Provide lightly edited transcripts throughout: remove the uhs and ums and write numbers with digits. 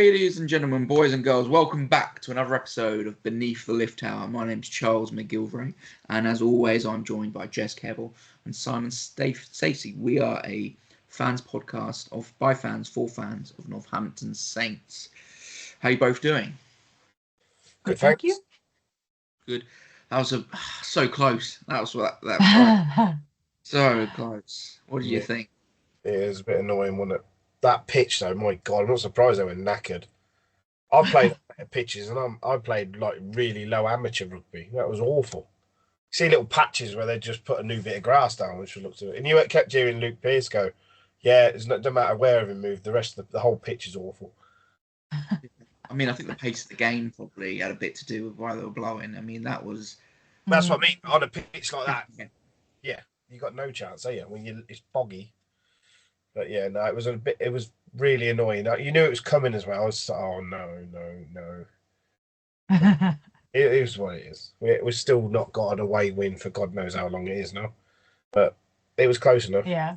Ladies and gentlemen, boys and girls, welcome back to another episode of Beneath the Lift Tower. My name's Charles McGilvray, and as always, I'm joined by Jess Keble and Simon Stacey. We are a fans podcast by fans for fans of Northampton Saints. How are you both doing? Good, thank you. Good. That was so close. That was right. So close. What did you think? It was a bit annoying, wasn't it? That pitch, though, my God, I'm not surprised they were knackered. I've played pitches, and I played like really low amateur rugby. That was awful. See little patches where they just put a new bit of grass down, which looked at it. And you kept hearing Luke Pearce go, "Yeah, it doesn't matter where he moved. The rest of the whole pitch is awful." I mean, I think the pace of the game probably had a bit to do with why they were blowing. I mean, that's what I mean. On a pitch like that, yeah, you got no chance, are you? When it's boggy. But yeah, no, it was really annoying. You knew it was coming as well. I was like, oh no. It is what it is. We've still not got an away win for God knows how long it is now. But it was close enough. Yeah.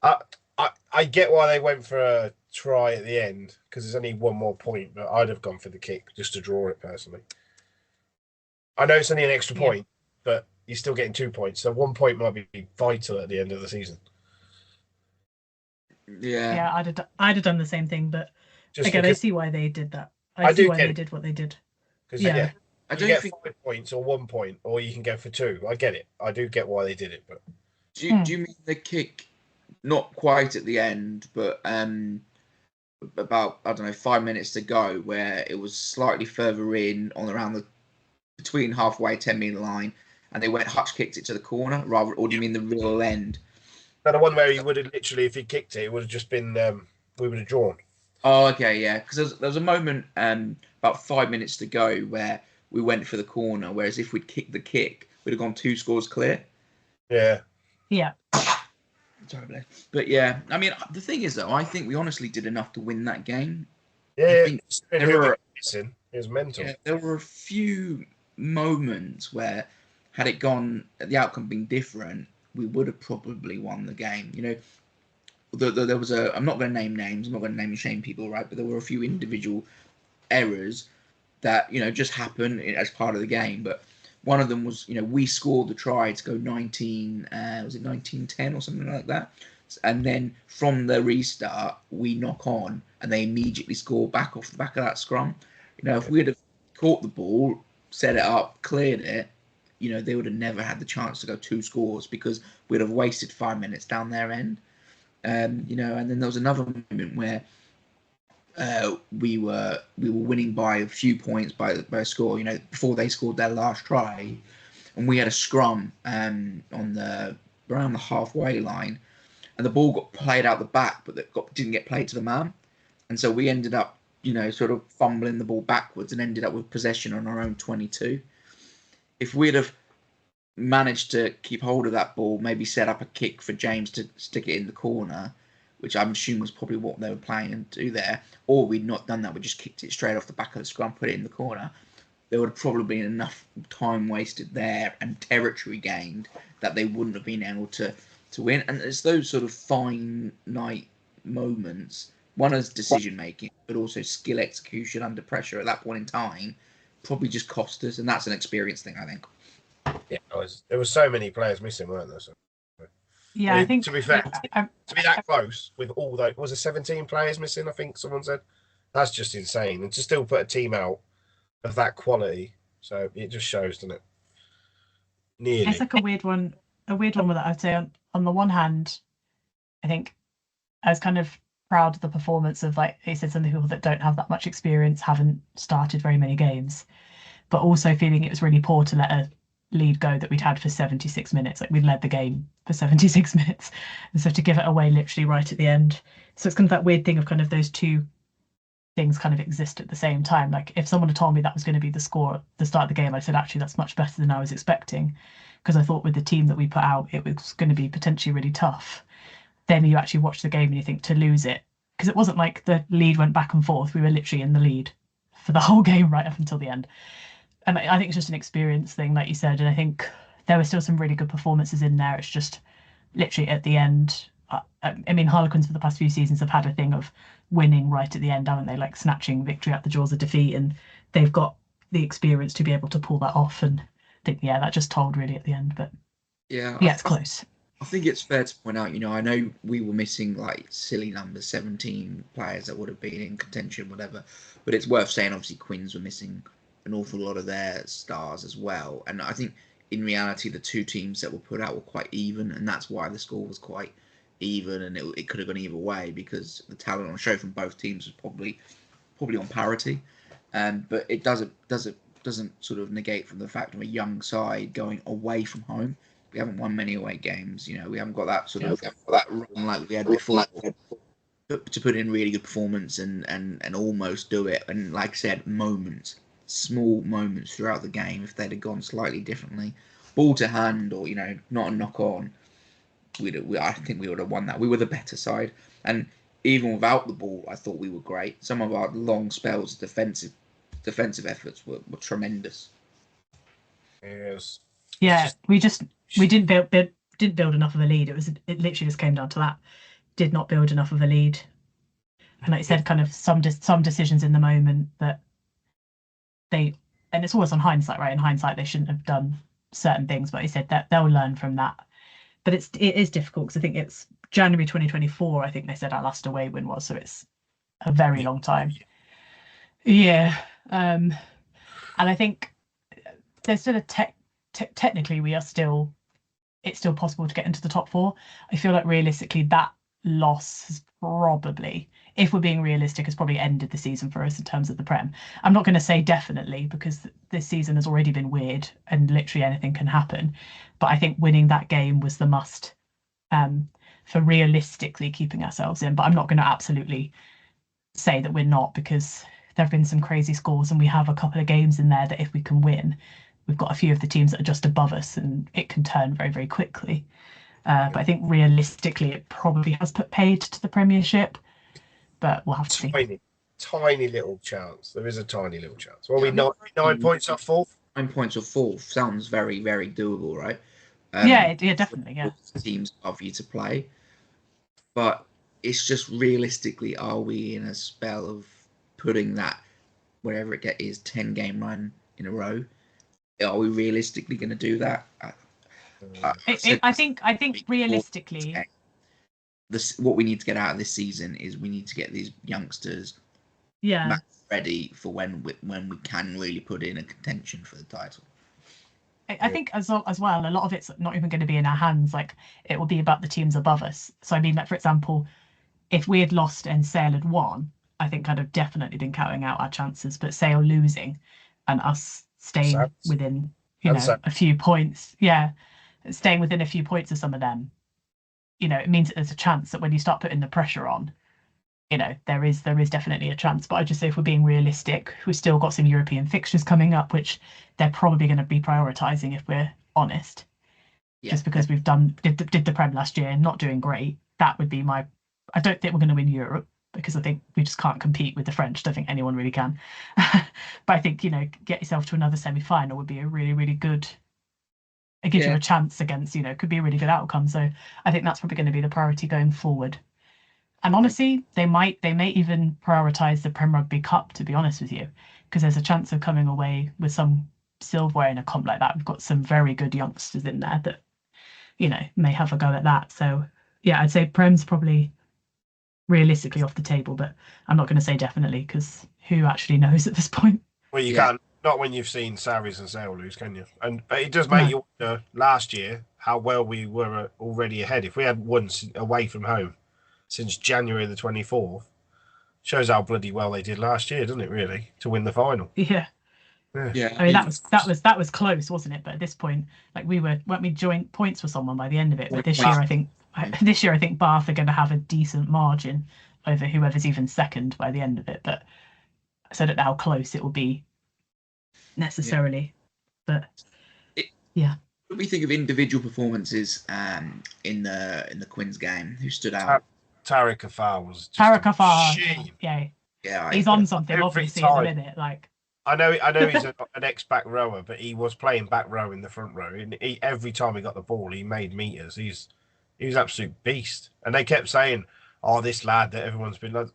I get why they went for a try at the end, because there's only one more point, but I'd have gone for the kick just to draw it personally. I know it's only an extra point, but you're still getting 2 points. So 1 point might be vital at the end of the season. Yeah, I'd have done the same thing, but again, I see why they did that. I see why they did what they did. Because I don't think 5 points or 1 point, or you can go for 2. I get it. I do get why they did it, but do you mean the kick? Not quite at the end, but about 5 minutes to go, where it was slightly further in between halfway 10-meter line, and they went Hutch kicked it to the corner, or do you mean the real end? No, the one where he would have literally, if he kicked it, it would have just been we would have drawn. Oh, okay, yeah, because there was a moment about 5 minutes to go where we went for the corner, whereas if we'd kicked the kick, we'd have gone 2 scores clear. Yeah. Sorry, Blair. But yeah, I mean, the thing is, though, I think we honestly did enough to win that game. Yeah, it was mental. Yeah, there were a few moments where, had the outcome been different, we would have probably won the game. You know, there was I'm not going to name names, I'm not going to name and shame people, right? But there were a few individual errors that, just happen as part of the game. But one of them was, we scored the try to go 1910 or something like that. And then from the restart, we knock on and they immediately score back off the back of that scrum. If we'd have caught the ball, set it up, cleared it, they would have never had the chance to go 2 scores because we'd have wasted 5 minutes down their end. And then there was another moment where we were winning by a few points by a score, before they scored their last try, and we had a scrum around the halfway line, and the ball got played out the back, but didn't get played to the man, and so we ended up, sort of fumbling the ball backwards and ended up with possession on our own 22. If we'd have managed to keep hold of that ball, maybe set up a kick for James to stick it in the corner, which I'm assuming was probably what they were planning to do there, or we'd not done that, we just kicked it straight off the back of the scrum, put it in the corner, there would have probably been enough time wasted there and territory gained that they wouldn't have been able to win. And it's those sort of finite moments, one is decision making, but also skill execution under pressure at that point in time, probably just cost us, and that's an experience thing, I think. Yeah, there was so many players missing, weren't there? So. Yeah, I think, to be fair, to be that close with all those, was it 17 players missing? I think someone said that's just insane, and to still put a team out of that quality, so it just shows, doesn't it? Nearly. It's like a weird one with that. I'd say on the one hand, I think I was kind of proud of the performance of, like you said, some of the people that don't have that much experience, haven't started very many games, but also feeling it was really poor to let a lead go that we'd had for 76 minutes. Like, we'd led the game for 76 minutes, and so to give it away literally right at the end. So it's kind of that weird thing of kind of those two things kind of exist at the same time. Like, if someone had told me that was going to be the score at the start of the game, I said, actually, that's much better than I was expecting, because I thought with the team that we put out, it was going to be potentially really tough. Then you actually watch the game and you think, to lose it, because it wasn't like the lead went back and forth. We were literally in the lead for the whole game right up until the end. And I think it's just an experience thing, like you said. And I think there were still some really good performances in there. It's just literally at the end. I mean, Harlequins for the past few seasons have had a thing of winning right at the end, haven't they? Like snatching victory at the jaws of defeat, and they've got the experience to be able to pull that off. And I think, yeah, that just told really at the end. But Yeah, it's close. I think it's fair to point out, I know we were missing like silly numbers, 17 players that would have been in contention, whatever. But it's worth saying, obviously, Quins were missing an awful lot of their stars as well. And I think in reality, the two teams that were put out were quite even, and that's why the score was quite even, and it could have gone either way because the talent on show from both teams was probably on parity. But it doesn't sort of negate from the fact of a young side going away from home. We haven't won many away games. We haven't got that sort of that run like we had before. To put in really good performance and almost do it. And like I said, small moments throughout the game. If they'd have gone slightly differently, ball to hand or not a knock on, I think we would have won that. We were the better side, and even without the ball, I thought we were great. Some of our long spells, defensive efforts were tremendous. Yes. Yeah, we didn't build enough of a lead. It literally just came down to that. Did not build enough of a lead, and like you said, kind of some decisions in the moment that and it's always on hindsight, right? In hindsight, they shouldn't have done certain things, but he said that they'll learn from that. But it is difficult because I think it's January 2024. I think they said our last away win was, so it's a very long time. Yeah, and I think there's still technically it's still possible to get into the top four. I feel like realistically that loss has probably, if we're being realistic, has probably ended the season for us in terms of the Prem. I'm not going to say definitely because this season has already been weird and literally anything can happen. But I think winning that game was the must for realistically keeping ourselves in. But I'm not going to absolutely say that we're not, because there have been some crazy scores and we have a couple of games in there that if we can win, we've got a few of the teams that are just above us and it can turn very, very quickly. But I think realistically, it probably has put paid to the Premiership, but we'll have to see. Tiny little chance. There is a tiny little chance. Well, we 9 points off fourth. 9 points off fourth sounds very, very doable, right? Yeah, definitely, yeah. Teams above you to play, but it's just realistically, are we in a spell of putting that wherever it is 10-game run in a row? Are we realistically going to do that? I think realistically, what we need to get out of this season is we need to get these youngsters ready for when we can really put in a contention for the title. I think as well, a lot of it's not even going to be in our hands. Like, it will be about the teams above us. So I mean, like, for example, if we had lost and Sale had won, I think I'd have definitely been counting out our chances. But Sale losing and us staying within a few points, staying within a few points of some of them, it means that there's a chance that when you start putting the pressure on, there is definitely a chance. But I just say, if we're being realistic, we've still got some European fixtures coming up, which they're probably going to be prioritising if we're honest. Yeah. Just because we've did the Prem last year, not doing great. That would be I don't think we're going to win Europe, because I think we just can't compete with the French. I don't think anyone really can. But I think, get yourself to another semi-final would be a really, really good. It gives you a chance against, could be a really good outcome. So I think that's probably going to be the priority going forward. And honestly, they may even prioritise the Prem Rugby Cup, to be honest with you, because there's a chance of coming away with some silverware in a comp like that. We've got some very good youngsters in there that, may have a go at that. So yeah, I'd say Prem's probably realistically off the table, but I'm not going to say definitely, because who actually knows at this point? Well, you can't, not when you've seen Saris and Sale lose, can you? But it does make you wonder, last year, how well we were already ahead. If we had won away from home since January the 24th, shows how bloody well they did last year, doesn't it, really, to win the final? Yeah. I mean, that was close, wasn't it? But at this point, like, weren't we joint points with someone by the end of it? But this year, I think Bath are going to have a decent margin over whoever's even second by the end of it. But I don't know how close it will be necessarily. But What do we think of individual performances in the Quins game? Who stood out? Tariq Afar was just Tariq Afar. Yeah, he's on something, obviously, at the minute. Like, I know he's an ex-back rower, but he was playing back row in the front row. And every time he got the ball, he made meters. He was an absolute beast. And they kept saying, oh, this lad that everyone's been like,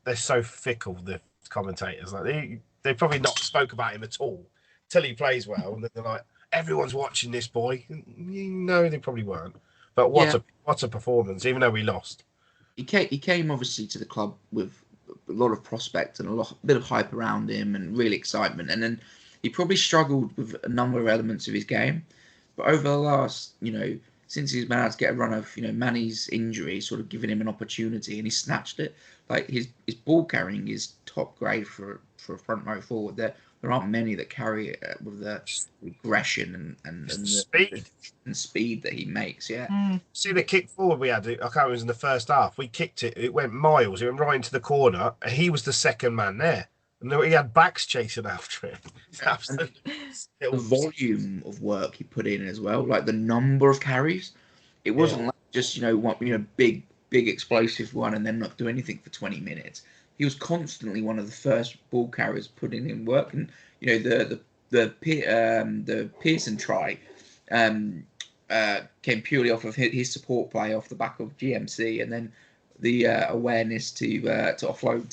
they're so fickle, the commentators. Like they probably not spoke about him at all till he plays well, and then they're like, everyone's watching this boy. No, they probably weren't. But Yeah. what a performance, even though we lost. He came obviously to the club with a lot of prospect and a bit of hype around him and real excitement. And then he probably struggled with a number of elements of his game. But over the last, since he's been able to get a run of, Manny's injury, sort of giving him an opportunity, and he snatched it. Like his ball carrying is top grade for a front row forward. There aren't many that carry it with the aggression and speed. And speed that he makes. Yeah. See the kick forward we had. I can't remember, it was in the first half. We kicked it. It went miles. It went right into the corner. And he was the second man there. And he had backs chasing after him. The volume of work he put in as well, like the number of carries. It wasn't like just big explosive one and then not do anything for 20 minutes. He was constantly one of the first ball carriers putting in work, and the Pearson try came purely off of his support play off the back of GMC, and then the awareness to offload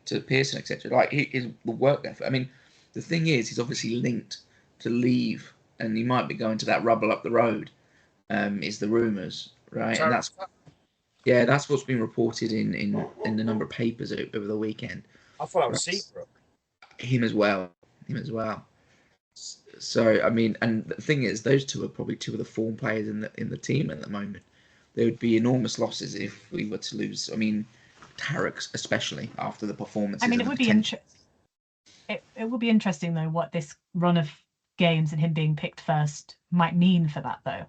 to Pearson, etc. Like his work effort. I mean, the thing is, he's obviously linked to leave, and he might be going to that rubble up the road. Is the rumours, right? And that's what's been reported in the number of papers over the weekend. I thought that was Seabrook. Him as well. So I mean, and the thing is, those two are probably two of the form players in the team at the moment. There would be enormous losses if we were to lose. I mean, Tarek especially after the performance. I mean, it would be it would be interesting though what this run of games and him being picked first might mean for that though,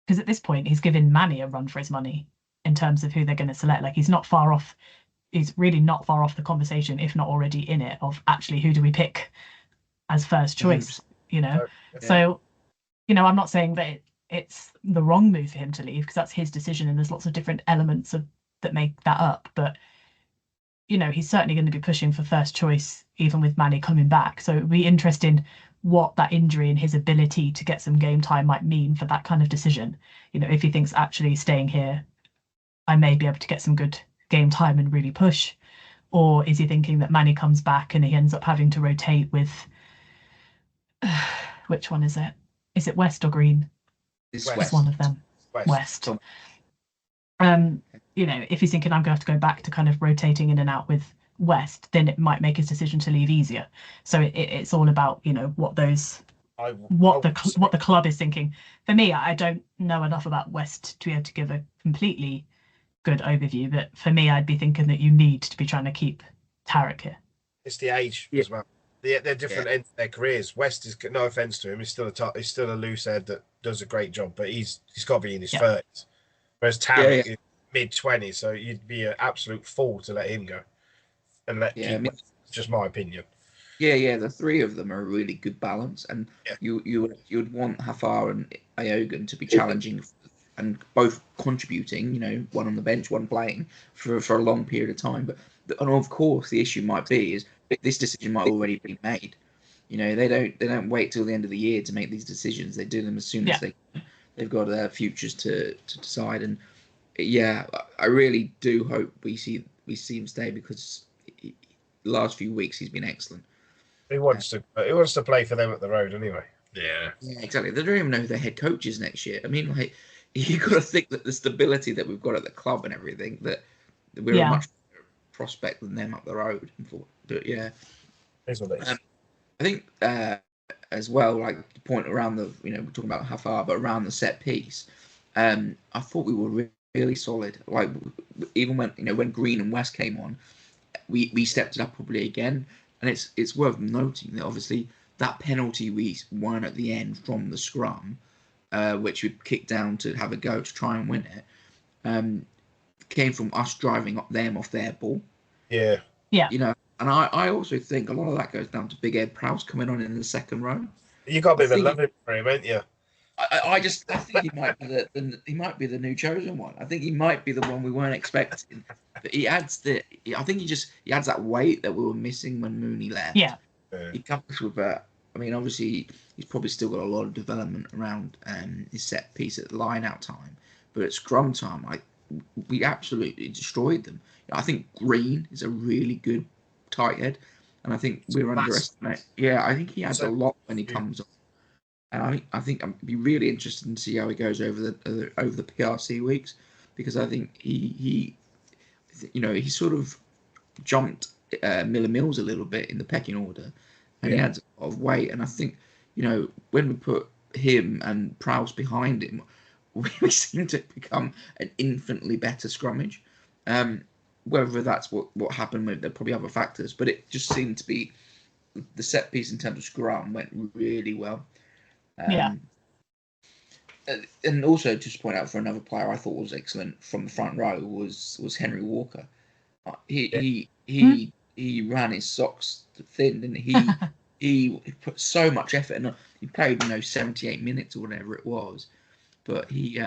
because at this point he's given Manny a run for his money in terms of who they're going to select. Like he's not far off. He's really not far off the conversation, if not already in it, of actually who do we pick as first choice. So I'm not saying that it's the wrong move for him to leave, because that's his decision and there's lots of different elements that make that up, but he's certainly going to be pushing for first choice even with Manny coming back. So it would be interesting what that injury and his ability to get some game time might mean for that kind of decision. If he thinks actually staying here I may be able to get some good game time and really push, or is he thinking that Manny comes back and he ends up having to rotate with which one is it? Is it West or Green? It's one of them. West. If he's thinking I'm going to have to go back to kind of rotating in and out with West, then it might make his decision to leave easier. So it's all about what the club is thinking. For me, I don't know enough about West to be able to give a completely good overview, but for me, I'd be thinking that you need to be trying to keep Tarek here. It's the age as well. They're different ends of their careers. West is, no offense to him, he's still a loose head that does a great job, but he's got to be in his 30s. Whereas Tarek is mid-20s, so you'd be an absolute fool to let him go and let keep West. It's just my opinion. Yeah, the three of them are a really good balance, and you'd want Hafar and Iogan to be challenging and both contributing, one on the bench, one playing for a long period of time. But and of course, the issue might be is this decision might already be made. They don't wait till the end of the year to make these decisions. They do them as soon as they've got their futures to decide. And I really do hope we see him stay, because the last few weeks he's been excellent. He wants to play for them at the road anyway. Yeah, exactly. They don't even know who their head coach is next year. I mean, like, you've got to think that the stability that we've got at the club and everything, that we're a much better prospect than them up the road. But Here's what it is. I think as well, like the point around we're talking about Hafar, but around the set piece, I thought we were really solid. Like even when Green and West came on, we stepped it up probably again. And it's worth noting that obviously that penalty we won at the end from the scrum, which we kicked down to have a go to try and win it, came from us driving up them off their ball. Yeah. And I also think a lot of that goes down to Big Ed Prowse coming on in the second row. You got a bit of a love for him, ain't you? I think he might be the new chosen one. I think he might be the one we weren't expecting. But he adds he adds that weight that we were missing when Mooney left. Yeah. He comes with obviously he's probably still got a lot of development around his set piece at line out time, but at scrum time, we absolutely destroyed them. I think Green is a really good tight head, and I think we're underestimating. Yeah, I think he adds a lot when he comes on, and I think it'd be really interesting to see how he goes over the PRC weeks, because I think he sort of jumped Miller Mills a little bit in the pecking order, and he adds a lot of weight. And I think, when we put him and Prowse behind him, we seem to become an infinitely better scrummage. Whether that's what happened with, there probably other factors, but it just seemed to be the set piece in terms of scrum went really well. And also, just to point out for another player I thought was excellent from the front row was Henry Walker. He ran his socks thin, and he put so much effort, and he played 78 minutes or whatever it was. But he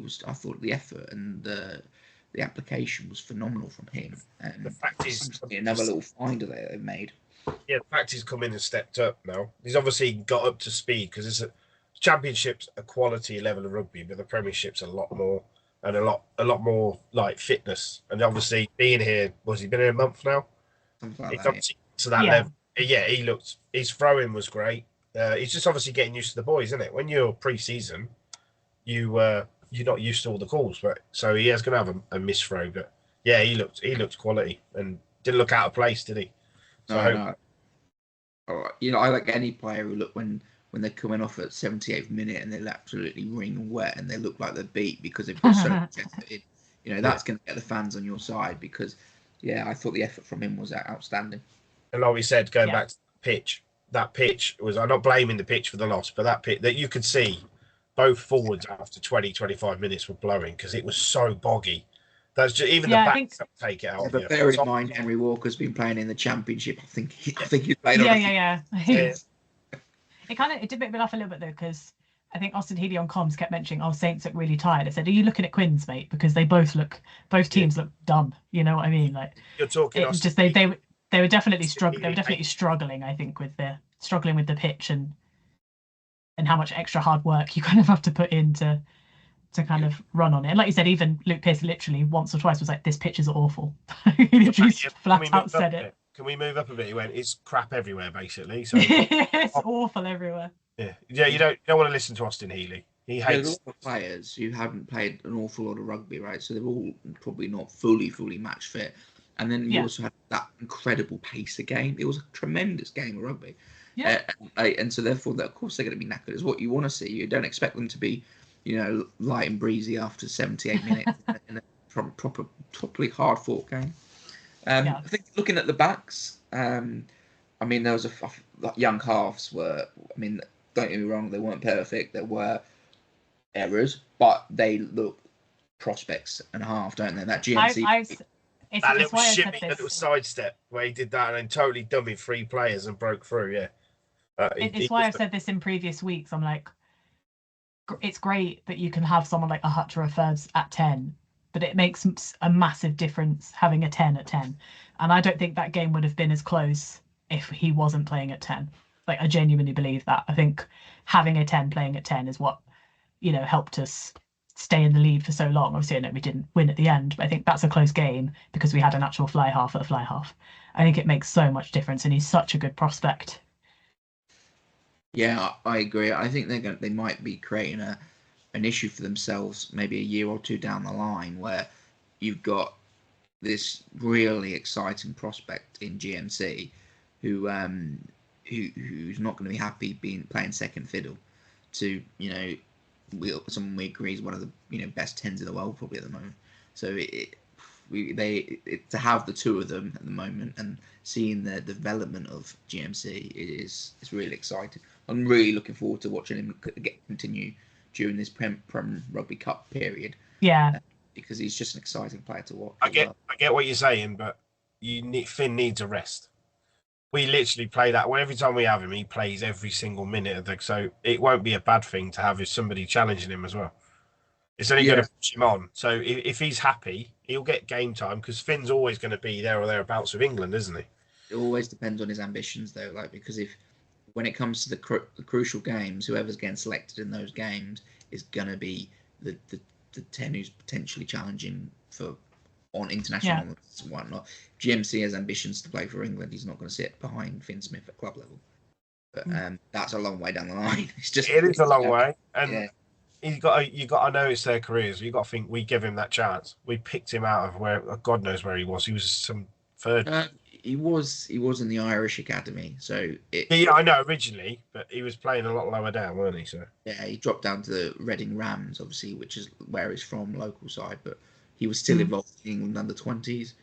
was. I thought the effort and the application was phenomenal from him. And the fact is, another little finder they've made. Yeah, the fact he's come in and stepped up now. He's obviously got up to speed, because it's Championship's a quality level of rugby, but the Premiership's a lot more, and a lot more like fitness. And obviously being here, he been here a month now? Something like it's that, obviously to that level. Yeah, he looked. His throwing was great. He's just obviously getting used to the boys, isn't it? When you're pre-season, you're not used to all the calls, but so he is going to have a miss throw. But yeah, he looked quality and didn't look out of place, did he? So no. I like any player who look when they're coming off at 78th minute and they're absolutely wring wet and they look like they're beat because they've put so much effort in. That's going to get the fans on your side, because I thought the effort from him was outstanding. And like we said, going back to the pitch, that pitch was, I'm not blaming the pitch for the loss, but that pitch that you could see both forwards after 20-25 minutes were blowing because it was so boggy. That's just even the back take it out. But bear in mind, Henry Walker's been playing in the Championship. I think he played. It did make me laugh a little bit though, because I think Austin Healy on comms kept mentioning, Saints look really tired. I said, are you looking at Quins, mate? Because they both teams look dumb. You know what I mean? Like, you're talking. Just they were definitely struggling. They were definitely struggling. I think with the pitch and how much extra hard work you kind of have to put in to kind of run on it. And like you said, even Luke Pearce literally once or twice was like, "This pitch is awful." He literally flat out said it. Can we move up a bit? He went, "It's crap everywhere, basically." So it's awful everywhere. Yeah. You don't want to listen to Austin Healy. He hates players who haven't played an awful lot of rugby, right? So they're all probably not fully match fit. And then you also had that incredible pacer game. It was a tremendous game of rugby. Yeah. And so therefore, of course, they're going to be knackered. It's what you want to see. You don't expect them to be, light and breezy after 78 minutes in a properly hard fought game. I think looking at the backs, there was young halves were. Don't get me wrong, they weren't perfect. There were errors, but they look prospects and a half, don't they? That GMC. That little shimmy, that little sidestep where he did that and then totally dummied 3 players and broke through. Yeah. It's why I've said this in previous weeks. I'm like, it's great that you can have someone like a Hutch or a Furbs at 10, but it makes a massive difference having a 10 at 10. And I don't think that game would have been as close if he wasn't playing at 10. Like, I genuinely believe that. I think having a 10 playing at 10 is what, helped us stay in the lead for so long. Obviously, I know we didn't win at the end, but I think that's a close game because we had an actual fly half at a fly half. I think it makes so much difference, and he's such a good prospect. Yeah, I agree. I think they might be creating an issue for themselves maybe a year or two down the line, where you've got this really exciting prospect in GMC who's not going to be happy playing second fiddle to someone we agree is one of the best 10s in the world probably at the moment. So to have the two of them at the moment and seeing the development of GMC is really exciting. I'm really looking forward to watching him continue during this Prem Rugby Cup period. Yeah, because he's just an exciting player to watch. I get what you're saying, but Finn needs a rest. We literally play that. Well, every time we have him, he plays every single minute of so it won't be a bad thing to have somebody challenging him as well. It's only going to push him on. So if he's happy, he'll get game time because Finn's always going to be there or thereabouts with England, isn't he? It always depends on his ambitions, though. Because when it comes to the crucial games, whoever's getting selected in those games is going to be the the 10 who's potentially challenging for on international honors and whatnot. GMC has ambitions to play for England. He's not going to sit behind Finn Smith at club level. But that's a long way down the line. It is a long way, and you got to know it's their careers. You got to think we give him that chance. We picked him out of where God knows where he was. He was some third. He was in the Irish academy, so I know originally, but he was playing a lot lower down, weren't he? So yeah, he dropped down to the Reading Rams, obviously, which is where he's from, local side. But he was still involved in England under-20s,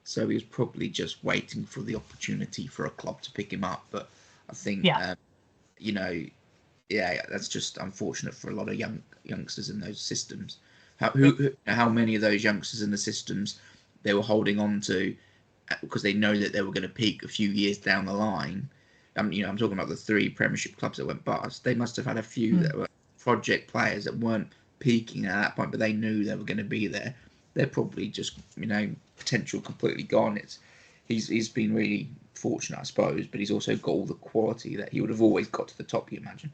so he was probably just waiting for the opportunity for a club to pick him up. But I think, that's just unfortunate for a lot of youngsters in those systems. How many of those youngsters in the systems they were holding on to because they know that they were going to peak a few years down the line. I'm talking about the 3 Premiership clubs that went bust. They must have had a few that were project players that weren't peaking at that point, but they knew they were going to be there. They're probably just, potential completely gone. He's been really fortunate, I suppose, but he's also got all the quality that he would have always got to the top, you imagine.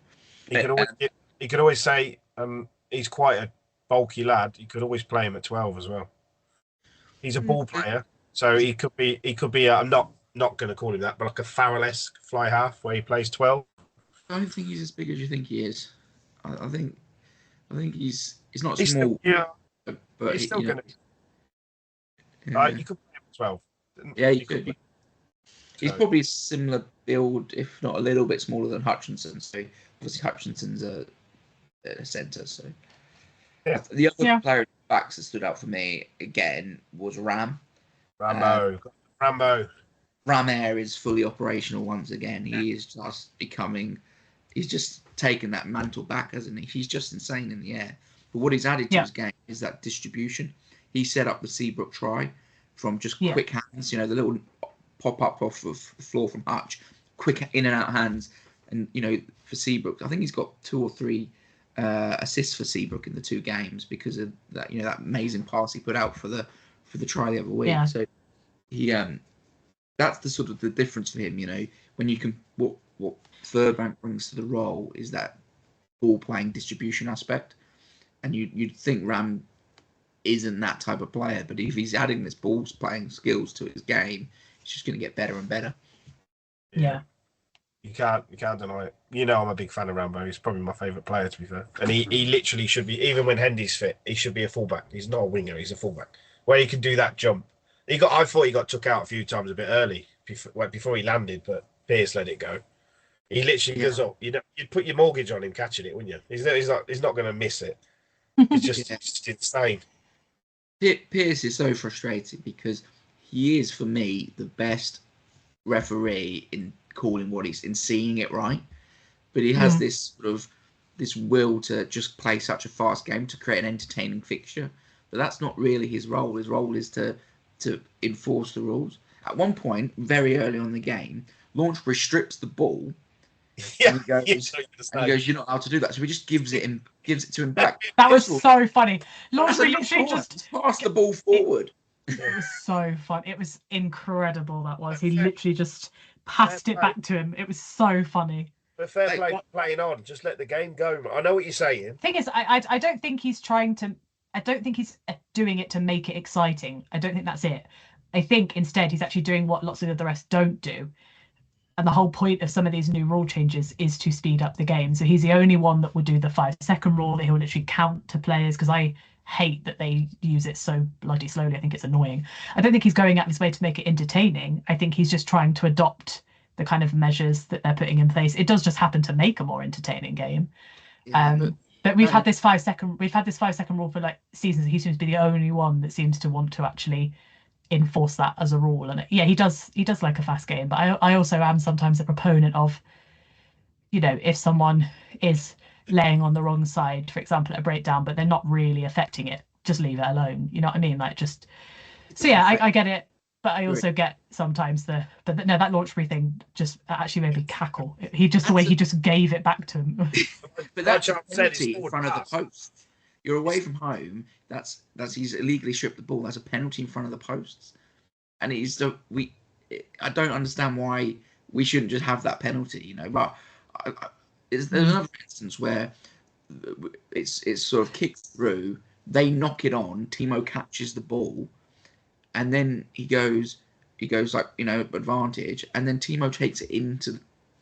He could always say he's quite a bulky lad. You could always play him at 12 as well. He's a ball player, so he could be. I'm not going to call him that, but like a Farrell-esque fly half where he plays 12. I don't think he's as big as you think he is. I think he's not small. But he's still going to. You could play him at 12. Yeah, you could. He's probably a similar build, if not a little bit smaller than Hutchinson. So obviously Hutchinson's a centre. So the other player at backs that stood out for me again was Rambo. Ram-Air is fully operational once again. He is just becoming. He's just taken that mantle back, hasn't he? He's just insane in the air. But what he's added to his game is that distribution. He set up the Seabrook try from just quick hands. The little pop up off of the floor from Hutch, quick in and out hands, and for Seabrook, I think he's got 2 or 3 assists for Seabrook in the 2 games because of that. That amazing pass he put out for the try the other week. Yeah. So he that's the sort of the difference for him. When you can what Furbank brings to the role is that ball playing distribution aspect, and you'd think Ram isn't that type of player, but if he's adding this ball playing skills to his game, it's just going to get better and better. Yeah. You can't deny it. I'm a big fan of Rambo. He's probably my favourite player, to be fair. And he literally should be, even when Hendy's fit, he should be a fullback. He's not a winger, he's a fullback. Where he can do that jump. I thought he got took out a few times a bit early before he landed, but Pierce let it go. He literally goes up. You'd put your mortgage on him catching it, wouldn't you? He's not going to miss it. It's just insane. Pierce is so frustrating because he is, for me, the best referee in calling in seeing it right. But he has this sort of this will to just play such a fast game to create an entertaining fixture. But that's not really his role. His role is to enforce the rules. At one point, very early on in the game, Launchbury strips the ball. And he goes, "You're not allowed to do that." So he just gives it to him back. That was so funny. Launchbury literally just passed the ball forward. It was so fun. It was incredible. That was. He literally just passed it back to him. It was so funny. But fair play playing on. Just let the game go. I know what you're saying. Thing is, I don't think he's trying to. I don't think he's doing it to make it exciting. I don't think that's it. I think instead he's actually doing what lots of the rest don't do. And the whole point of some of these new rule changes is to speed up the game. So he's the only one that would do the 5-second rule, that he'll literally count to players, because I hate that they use it so bloody slowly. I think it's annoying. I don't think he's going out his way to make it entertaining. I think he's just trying to adopt the kind of measures that they're putting in place. It does just happen to make a more entertaining game. But we've had this 5-second rule for like seasons. He seems to be the only one that seems to want to actually enforce that as a rule. And he does like a fast game. But I also am sometimes a proponent of, if someone is laying on the wrong side, for example, at a breakdown, but they're not really affecting it, just leave it alone. You know what I mean? Like just. So yeah, I get it. But I also get sometimes that Launchbury thing just actually made me cackle. The way he just gave it back to him. But that's a penalty in front of the posts. You're away from home. That's he's illegally stripped the ball. That's a penalty in front of the posts. And I don't understand why we shouldn't just have that penalty. But there's another instance where it's sort of kicked through They knock it on. Timo catches the ball, and then he goes like, advantage, and then Timo takes it into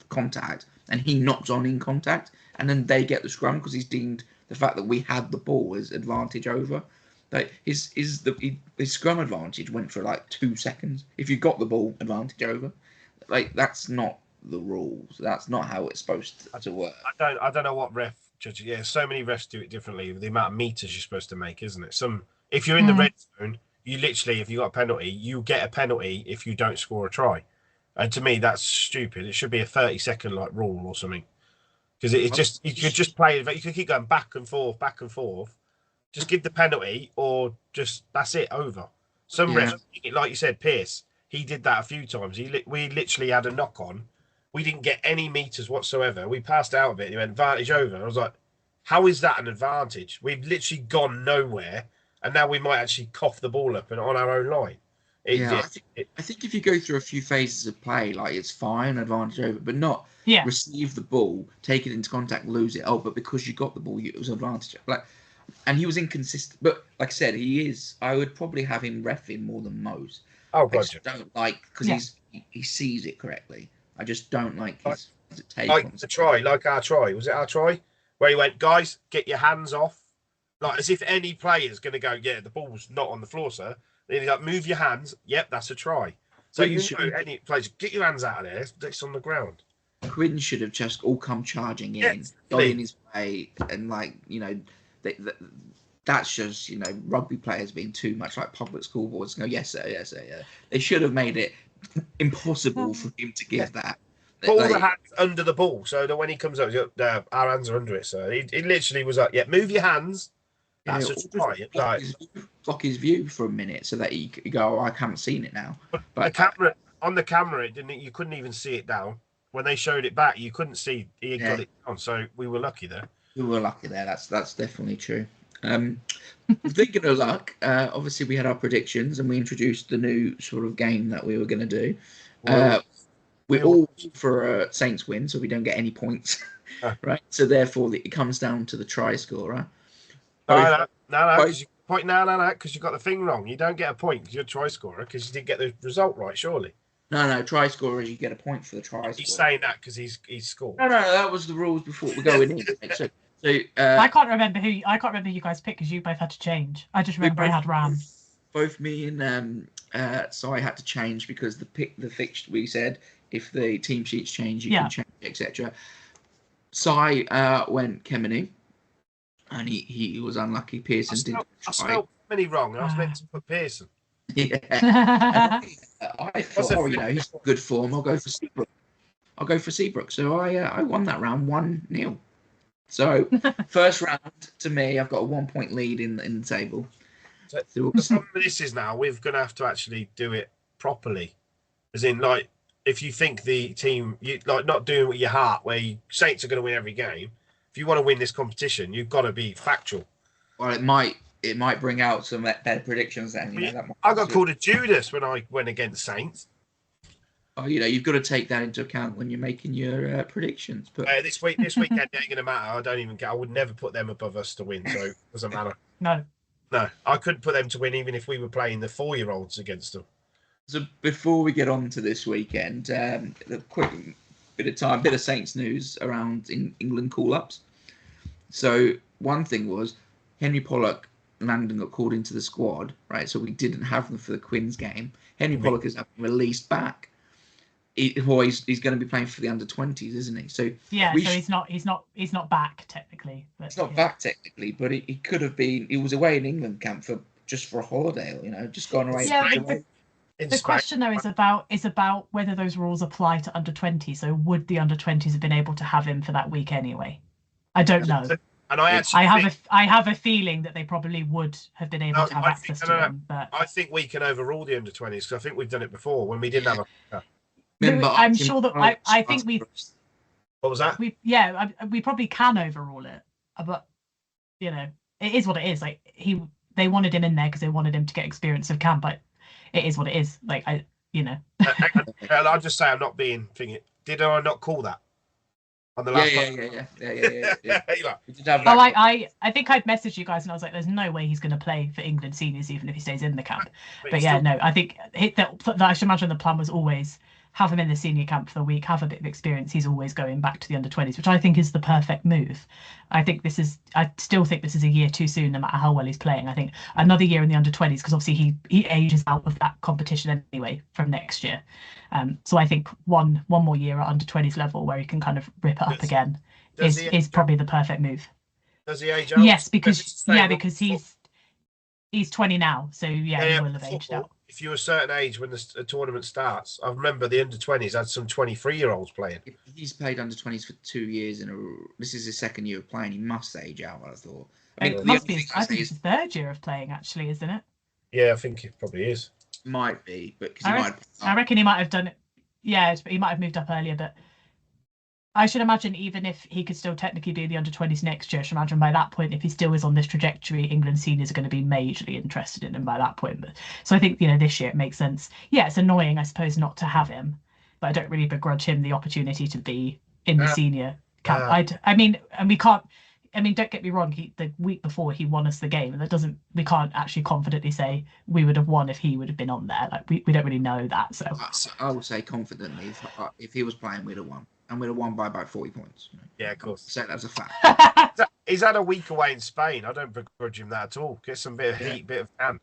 contact, and he knocks on in contact, and then they get the scrum because he's deemed the fact that we had the ball as advantage over. Like his scrum advantage went for like 2 seconds. If you got the ball, advantage over. Like that's not the rules. That's not how it's supposed to work. I don't know what ref judges. Yeah, so many refs do it differently. The amount of meters you're supposed to make, isn't it? If you're in the red zone, you literally, if you got a penalty, you get a penalty if you don't score a try. And to me, that's stupid. It should be a 30-second like rule or something. Because you could just play. You could keep going back and forth, back and forth. Just give the penalty, or just that's it, over. Some refs, like you said, Pierce, he did that a few times. We literally had a knock on. We didn't get any meters whatsoever. We passed out of it. He went advantage over. I was like, how is that an advantage? We've literally gone nowhere, and now we might actually cough the ball up and on our own line. I think if you go through a few phases of play, like it's fine, advantage over, but not receive the ball, take it into contact, lose it. Oh, but because you got the ball, it was advantage. Like, and he was inconsistent. But like I said, he is. I would probably have him reffing more than most. Oh, I just don't like because he sees it correctly. I just don't like his take. Like the try, like our try. Was it our try where he went, guys, get your hands off, like as if any player's going to go, yeah, the ball's not on the floor, sir. Then he's like, move your hands. Yep, that's a try. So any players, get your hands out of there. It's on the ground. Quinn should have just all come charging in, got in his way, and that's just rugby players being too much like public school boards. Go, yes sir, yes sir, yeah. They should have made it impossible for him to give that. Put all the hands under the ball so that when he comes up, our hands are under it, sir. He literally was like, yeah, move your hands. That's a try. Block his view for a minute so that he go, oh, I haven't seen it now. But on the camera, you couldn't even see it down. When they showed it back, you couldn't see he got it down. So we were lucky there. We were lucky there. That's definitely true. Thinking of luck, obviously we had our predictions and we introduced the new sort of game that we were going to do. We're all for a Saints win, so we don't get any points, right? So therefore, it comes down to the try scorer. No, because you got the thing wrong. You don't get a point because you're a try scorer because you didn't get the result right, surely. No, try scorers, you get a point for the try score. He's saying that because he's scored. No, that was the rules before we're going in. So, I can't remember who you guys picked because you both had to change. I just remember I had Ram. Both me and so I had to change because the fixture we said if the team sheets change, you can change, etc. Sai went Kemeny, and he was unlucky. Pearson didn't try. I spelled Kemeny wrong. I was meant to put Pearson. Yeah. I thought, he's got good form. I'll go for Seabrook. So I won that round 1-0. So first round to me, I've got a 1 point lead in the table. So the problem with this is now we're going to have to actually do it properly, as in like if you think the team you like not doing with your heart, where Saints are going to win every game. If you want to win this competition, you've got to be factual. Well, it might bring out some better predictions then. I got called a Judas when I went against Saints. Oh, you've got to take that into account when you're making your predictions. But this weekend it ain't going to matter. I don't even care. I would never put them above us to win, so it doesn't matter. No, I couldn't put them to win even if we were playing the 4-year-olds against them. So before we get on to this weekend, a quick bit of Saints news around England call-ups. So one thing was Henry Pollock and Langdon got called into the squad, right? So we didn't have them for the Quins game. Henry Pollock is released back. He's going to be playing for the under-20s, isn't he? So so he's not back technically. But, he's not back technically, but he could have been. He was away in England camp for a holiday, just gone away. Yeah, the question though is about whether those rules apply to under-20. So would the under-20s have been able to have him for that week anyway? I don't know. And I have a feeling that they probably would have been able to have access to him. But I think we can overrule the under-20s because I think we've done it before when we didn't have a. I'm sure that I think we. What was that? We probably can overrule it, but it is what it is. Like they wanted him in there because they wanted him to get experience of camp. But it is what it is. Like I'll just say I'm not being thinking. Did I not call that? on the Yeah, last. yeah. You're like, We did have Oh, that. I think I'd messaged you guys and I was like, "There's no way he's going to play for England seniors, even if he stays in the camp." but But he's yeah, still, no, I think that I should imagine the plan was always have him in the senior camp for the week, have a bit of experience. He's always going back to the under-20s, which I think is the perfect move. I still think this is a year too soon, no matter how well he's playing. I think another year in the under-20s, because obviously he ages out of that competition anyway from next year. So I think one more year at under-20s level where he can kind of rip it up does, again does he is probably the perfect move. does he age out? Yes, Because because it's the same because rule. he's 20 now, so yeah, he will have aged Football, out. if you're a certain age when the tournament starts, I remember the under-20s had some 23-year-olds playing. If he's played under 20s for 2 years in a this is his second year of playing. He must age out. I thought. I mean, It the must only be. thing I I say think it's is his third year of playing, actually, isn't it? Yeah, I think it probably is. might be, but because he might. I reckon he might have done it. Yeah, he might have moved up earlier, but I should imagine even if he could still technically be in the under-20s next year, I should imagine by that point, if he still is on this trajectory, England seniors are going to be majorly interested in him by that point. But so I think this year it makes sense. Yeah, it's annoying, I suppose, not to have him, but I don't really begrudge him the opportunity to be in the senior camp. I mean, and we can't. I mean, don't get me wrong. The week before he won us the game, and that doesn't. We can't actually confidently say we would have won if he would have been on there. Like we don't really know that. So I would say confidently, if he was playing, we'd have won, and we'd have won by about 40 points. Yeah, of course. So that's a fact. He's had a week away in Spain. I don't begrudge him that at all. Get some bit of heat, bit of tan.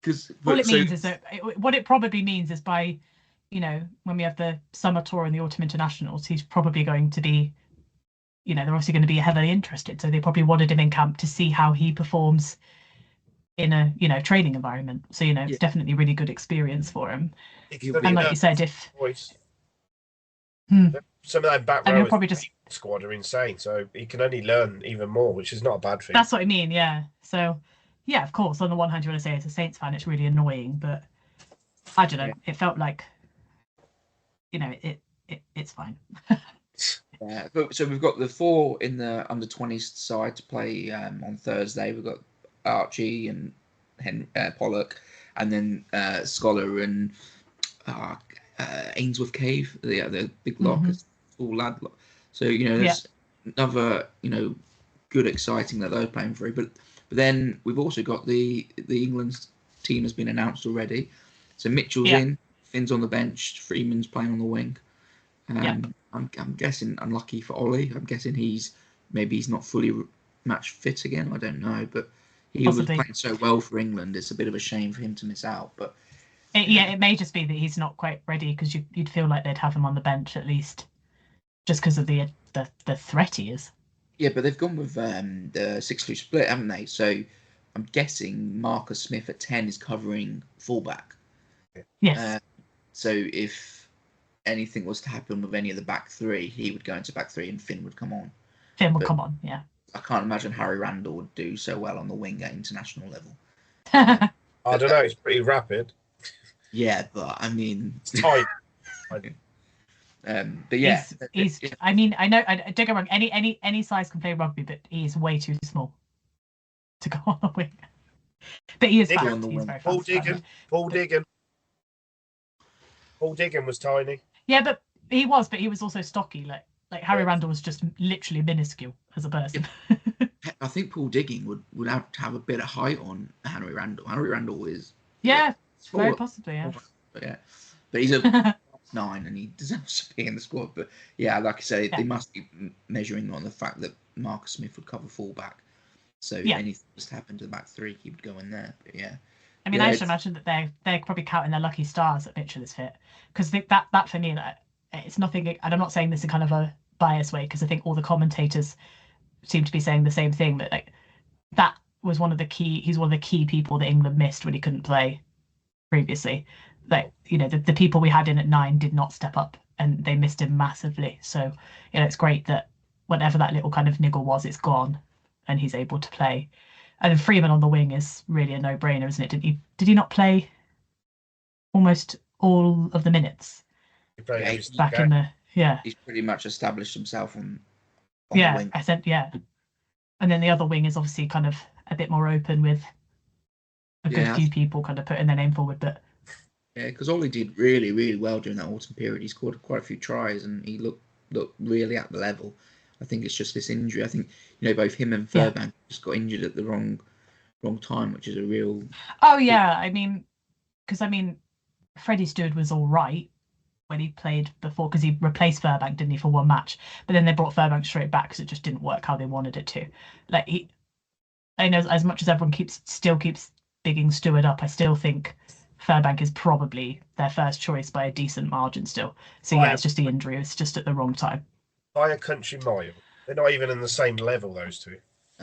Because all it means is that what it probably means is by, when we have the summer tour and the autumn internationals, he's probably going to be. They're obviously going to be heavily interested. So they probably wanted him in camp to see how he performs in a, training environment. So, it's definitely a really good experience for him. And like you said, if... Some of them back row probably just squad are insane. So he can only learn even more, which is not a bad thing. That's what I mean, yeah. So, yeah, of course, on the one hand, you want to say as a Saints fan, it's really annoying. But I don't know. It felt like, it's fine. Yeah, so we've got the 4 in the under-20s side to play on Thursday. We've got Archie and Pollock, and then Scholar and Ainsworth Cave, the big lock, all lad lock. So there's another good, exciting that they're playing through. But then we've also got the England team has been announced already. So Mitchell's in, Finn's on the bench, Freeman's playing on the wing. I'm guessing unlucky for Ollie. I'm guessing he's not fully match fit again. I don't know, but he Possibly. Was playing so well for England. It's a bit of a shame for him to miss out. But it may just be that he's not quite ready because you'd feel like they'd have him on the bench at least, just because of the threat he is. Yeah, but they've gone with the 6-2 split, haven't they? So I'm guessing Marcus Smith at 10 is covering fullback. Yes. So if anything was to happen with any of the back 3, he would go into back 3 and Finn would come on. Come on, yeah. I can't imagine Harry Randall would do so well on the wing at international level. I don't know. He's pretty rapid. Yeah, but I mean, it's tight. But yeah, he's. I mean, I know. I don't get me wrong. Any size can play rugby, but he is way too small to go on the wing. But he is fast. He's very fast. Paul Diggin was tiny. Yeah, but he was also stocky. Like Harry Randall was just literally minuscule as a person. I think Paul Digging would have to have a bit of height on Harry Randall. Harry Randall is very possibly, yeah. But he's a 9 and he deserves to be in the squad. But yeah, like I say, they must be measuring on the fact that Marcus Smith would cover fullback. So anything was to happen to the back 3, he would go in there. But yeah. I mean, I should imagine that they're probably counting their lucky stars that Mitchell is fit, because that for me, it's nothing. And I'm not saying this in kind of a biased way, because I think all the commentators seem to be saying the same thing. That that was one of the key. He's one of the key people that England missed when he couldn't play previously. The people we had in at 9 did not step up, and they missed him massively. So it's great that whatever that little kind of niggle was, it's gone, and he's able to play. And then Freeman on the wing is really a no-brainer, isn't it? Did he not play almost all of the minutes back in the He's pretty much established himself on the wing. I said and then the other wing is obviously kind of a bit more open with a good few people kind of putting their name forward. But because Ollie did really, really well during that autumn period. He scored quite a few tries and he looked look really at the level. I think it's just this injury. I think both him and Yeah. Furbank just got injured at the wrong time, which is a real. Oh yeah, because Freddie Stewart was all right when he played before because he replaced Furbank, didn't he, for one match? But then they brought Furbank straight back because it just didn't work how they wanted it to. Like I know as much as everyone still keeps bigging Stewart up, I still think Furbank is probably their first choice by a decent margin still. So yeah, it's just the injury. It's just at the wrong time. By a country mile. They're not even in the same level, those two.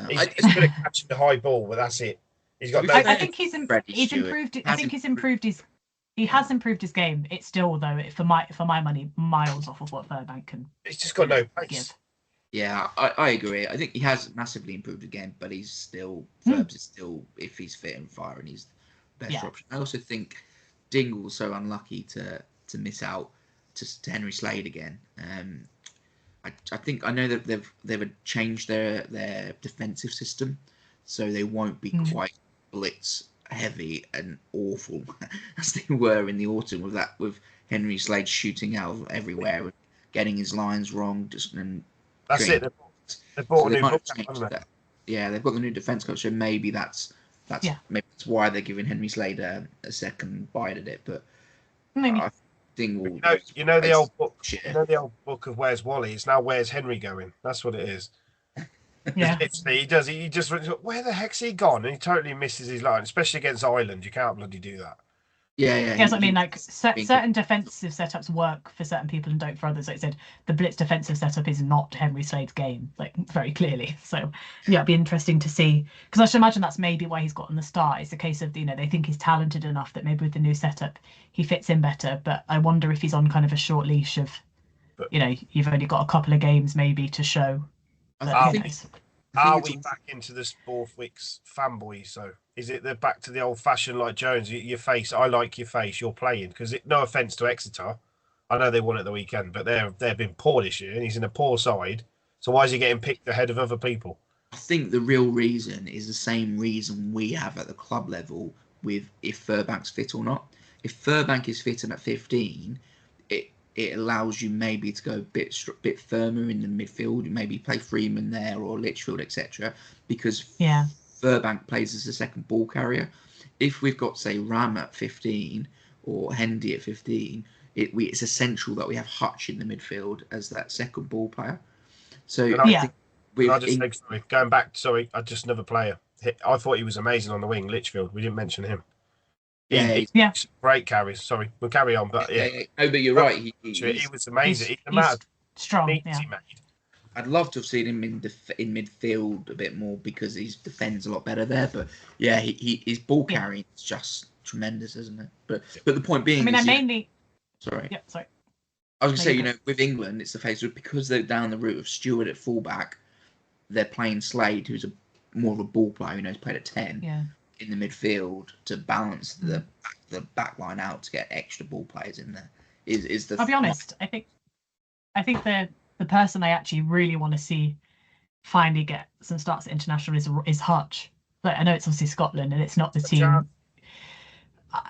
He's I- good at catching the high ball, but that's it. He's got no. I think he's Freddie improved. Stewart I think he's improved his. He has improved his game. It's still though, for my money, miles off of what Furbank can He's just got no pace. give. Yeah, I agree. I think he has massively improved again, but he's still Furbs is still, if he's fit and firing, he's the best option. I also think Dingle was so unlucky to miss out to Henry Slade again. I know that they've changed their defensive system, so they won't be quite blitz heavy and awful as they were in the autumn with Henry Slade shooting out everywhere and getting his lines wrong. That's it. They bought a new book, haven't they? Yeah, they've got the new defense coach, so maybe that's why they're giving Henry Slade a second bite at it. But maybe. I think you know the old book. You know the old book of Where's Wally? It's now Where's Henry going? That's what it is. Yeah. He does. He just where the heck's he gone? And he totally misses his line, especially against Ireland. You can't bloody do that. Yeah. That's what I mean. Like certain defensive setups work for certain people and don't for others. Like I said, the blitz defensive setup is not Henry Slade's game, like very clearly. So yeah, it'd be interesting to see, because I should imagine that's maybe why he's gotten the start. It's a case of they think he's talented enough that maybe with the new setup he fits in better. But I wonder if he's on kind of a short leash of, you've only got a couple of games maybe to show. Are we back into the Borthwick's fanboy? So is it the back to the old fashioned like Jones? Your face, I like your face. You're playing because no offense to Exeter, I know they won at the weekend, but they've been poor this year, and he's in a poor side. So why is he getting picked ahead of other people? I think the real reason is the same reason we have at the club level with if Furbank's fit or not. If Furbank is fit and at 15, it allows you maybe to go a bit firmer in the midfield. You maybe play Freeman there or Litchfield, etc. Because Furbank plays as a second ball carrier. If we've got, say, Ram at 15 or Hendy at 15, it's essential that we have Hutch in the midfield as that second ball player. So going back, just another player. I thought he was amazing on the wing, Litchfield. We didn't mention him. Yeah. Great carries. Sorry, we'll carry on. But but you're right. He was amazing. He's strong. Yeah. I'd love to have seen him in midfield a bit more because he defends a lot better there. But yeah, his ball carrying is just tremendous, isn't it? But the point being, Sorry. Yeah, sorry. I was going to say, with England, it's the case of because they're down the route of Stewart at fullback, they're playing Slade, who's more of a ball player, he's played at 10. Yeah. In the midfield to balance the back line out to get extra ball players in there is the. I'll be honest. I think the person I actually really want to see finally get some starts at international is Hutch. But I know it's obviously Scotland and it's not the team.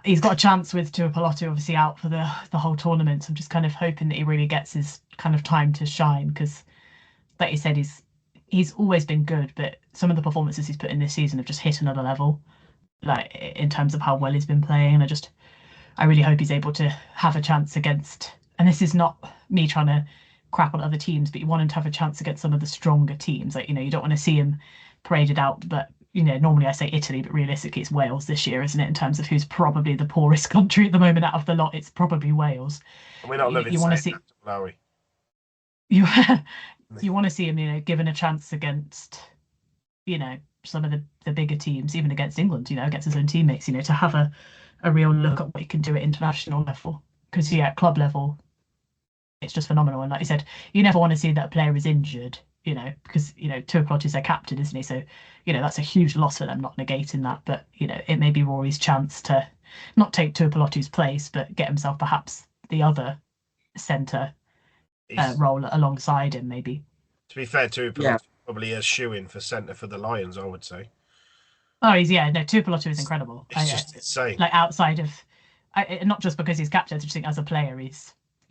He's got a chance with Tuipulotu obviously out for the whole tournament. So I'm just kind of hoping that he really gets his kind of time to shine because, like you said, he's always been good, but some of the performances he's put in this season have just hit another level. Like in terms of how well he's been playing, and I really hope he's able to have a chance against. And this is not me trying to crap on other teams, but you want him to have a chance against some of the stronger teams. Like you don't want to see him paraded out. But normally I say Italy, but realistically it's Wales this year, isn't it? In terms of who's probably the poorest country at the moment out of the lot, it's probably Wales. And we're not living. You want to see? Are we? You want to see him, given a chance against, some of the bigger teams, even against England, against his own teammates, to have a real look at what he can do at international level. Because, at club level, it's just phenomenal. And like you said, you never want to see that a player is injured, because, Tuipulotu is their captain, isn't he? So, that's a huge loss for them, not negating that. But, it may be Rory's chance to not take Tuipulotu's place, but get himself perhaps the other centre role alongside him, maybe. To be fair, probably a shoe-in for centre for the Lions, I would say. Oh, Tuipulotu is incredible. It's just insane. Like outside of, not just because he's captain, I just think as a player,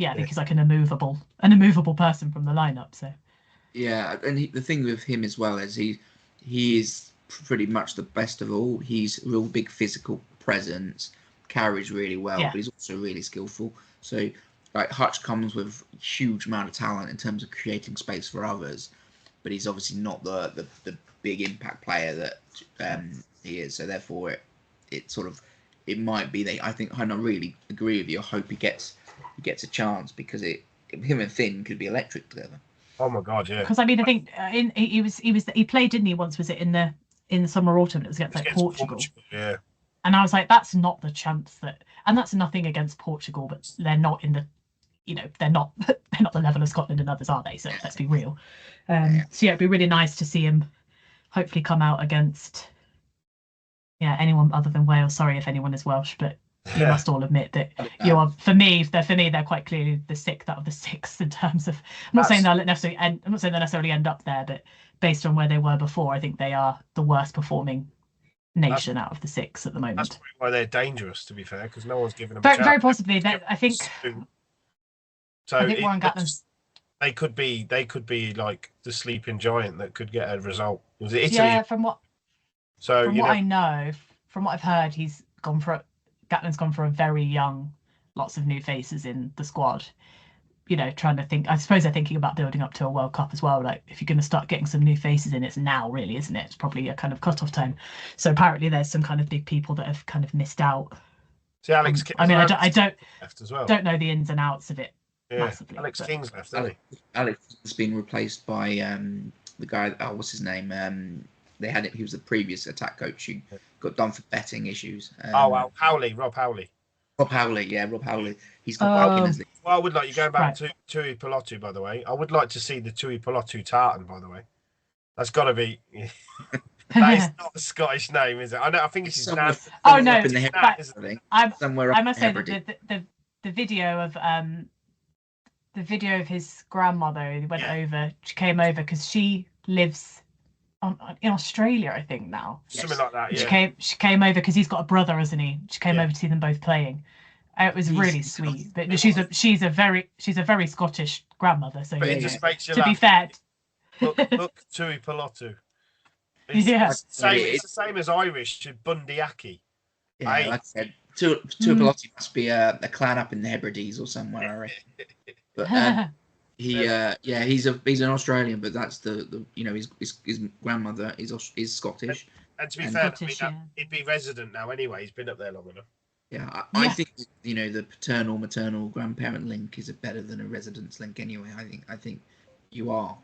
I think he's like an immovable person from the lineup. So Yeah, and the thing with him as well is he is pretty much the best of all. He's a real big physical presence, carries really well, but he's also really skillful. So like Hutch comes with a huge amount of talent in terms of creating space for others, but he's obviously not the big impact player that he is. So therefore, it might be that I think I really agree with you. I hope he gets a chance because him and Finn could be electric together. Oh my god, yeah. Because I mean, I think he played, didn't he? Once was it in the summer autumn? It was against Portugal. Yeah. And I was like, that's not the chance and that's nothing against Portugal, but they're not in the, they're not the level of Scotland and others, are they? So let's be real. So it'd be really nice to see him hopefully come out against anyone other than Wales. Sorry if anyone is Welsh, but you must all admit that you are. For me, they're quite clearly the sixth out of the six in terms of. I'm not saying they'll necessarily end up there, but based on where they were before, I think they are the worst performing nation out of the six at the moment. That's why they're dangerous, to be fair, because no one's given them very, a chance. very possibly. I think. So I think Warren Gatland's. They could be like the sleeping giant that could get a result. Was it Italy? Yeah, from what I know, from what I've heard, Gatland's gone for a very young, lots of new faces in the squad. Trying to think. I suppose they're thinking about building up to a World Cup as well. Like if you're going to start getting some new faces in, it's now, really, isn't it? It's probably a kind of cut-off time. So apparently, there's some kind of big people that have kind of missed out. See, Alex. I mean, I don't left as well. Don't know the ins and outs of it. Yeah, massively, Alex King's left, hasn't he? Alex has been replaced by the guy. What's his name? He was the previous attack coach who got done for betting issues. Rob Howley. Rob Howley. He's got Well, I would like you going back to Tui Pilotu, by the way. I would like to see the Tui Pilotu tartan, by the way. That's got to be. That is not a Scottish name, is it? I think it's his dad. Oh no! I must say that the video of his grandmother she came over because she lives in Australia, I think now. Something like that. Yeah. She came over because he's got a brother, hasn't he? She came over to see them both playing. It was really sweet. But she's a very Scottish grandmother. So it just makes you to be fair, look Tui Pilotu. It's the same as Irish to Bundyaki. Yeah, like I said, Tui Pilotu must be a clan up in the Hebrides or somewhere, I reckon. But he's an Australian, but that's the his grandmother is Scottish. And to be fair, he'd be resident now anyway. He's been up there long enough. Yeah, I think the paternal maternal grandparent link is better than a residence link anyway. I think you are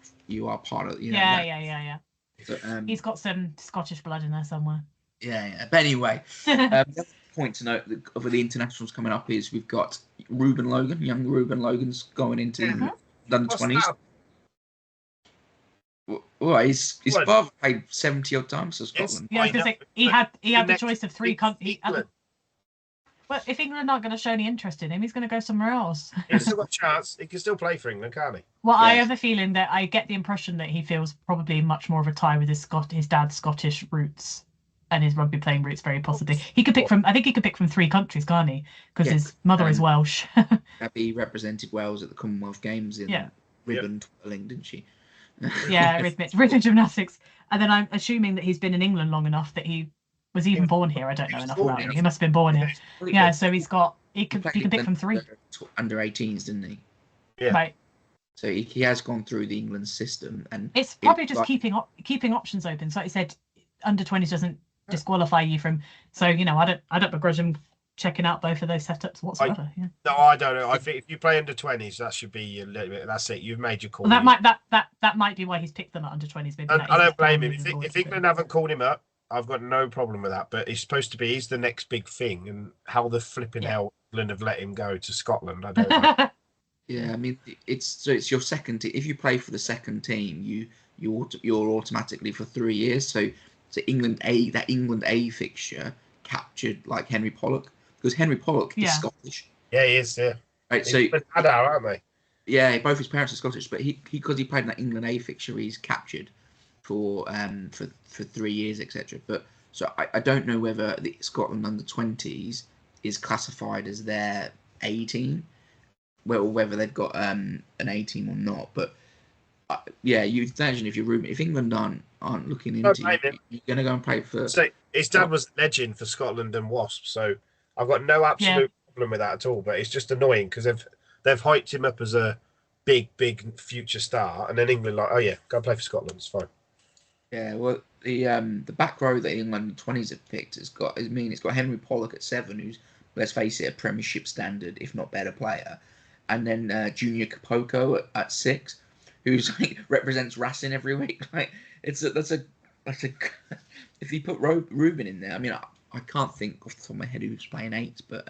part of Yeah. But, he's got some Scottish blood in there somewhere. Yeah. But anyway, the other point to note over the internationals coming up is we've got young Ruben Logan's going into the under-20s. Well, his father played 70 odd times for Scotland. Yeah, because he had the choice of three countries. Well, if England aren't going to show any interest in him, he's going to go somewhere else. He's still got a chance. He can still play for England, can't he? Well, I have a feeling that I get the impression that he feels probably much more of a tie with his dad's Scottish roots and his rugby playing roots, very possibly. He could pick from. I think he could pick from three countries, can't he? Because his mother is Welsh. Abby represented Wales at the Commonwealth Games in ribbon twirling, didn't she? Yeah, rhythm gymnastics. And then I'm assuming that he's been in England long enough that he was even born here. I don't know enough about him. He must have been born here. Yeah, so he can pick from three. Under 18s, didn't he? Yeah. Right. So he has gone through the England system, and it's probably just keeping options open. So like you said, under 20s doesn't disqualify you from. So I don't begrudge him checking out both of those setups whatsoever. No, I don't know. I think if you play under 20s, that should be a little bit. That's it. You've made your call. Well, that might be why he's picked them at under 20s. Maybe I don't blame him. If England haven't called him up, I've got no problem with that. But he's the next big thing, and how the flipping hell England have let him go to Scotland, I don't know. Yeah, I mean it's your second team. If you play for the second team, you're automatically for 3 years. So England A fixture captured like Henry Pollock, because Henry Pollock is Scottish. Yeah, he is. Yeah. Right. So aren't they? Yeah, both his parents are Scottish, but because he played in that England A fixture, he's captured for 3 years, etc. But so I don't know whether the Scotland under 20s is classified as their A team. whether they've got an A team or not. But yeah, you imagine if England aren't looking into you're going to go and play for. So his dad was a legend for Scotland and Wasps, so I've got no absolute problem with that at all. But it's just annoying because they've hyped him up as a big future star, and then England like, oh yeah, go and play for Scotland, it's fine. Yeah, well, the back row that England 20s have picked it's got Henry Pollock at 7, who's, let's face it, a Premiership standard, if not better player, and then Junior Kapoko at 6, who's like represents Racing every week. Like that's a if you put Ruben in there, I mean, I can't think off the top of my head who's playing 8, but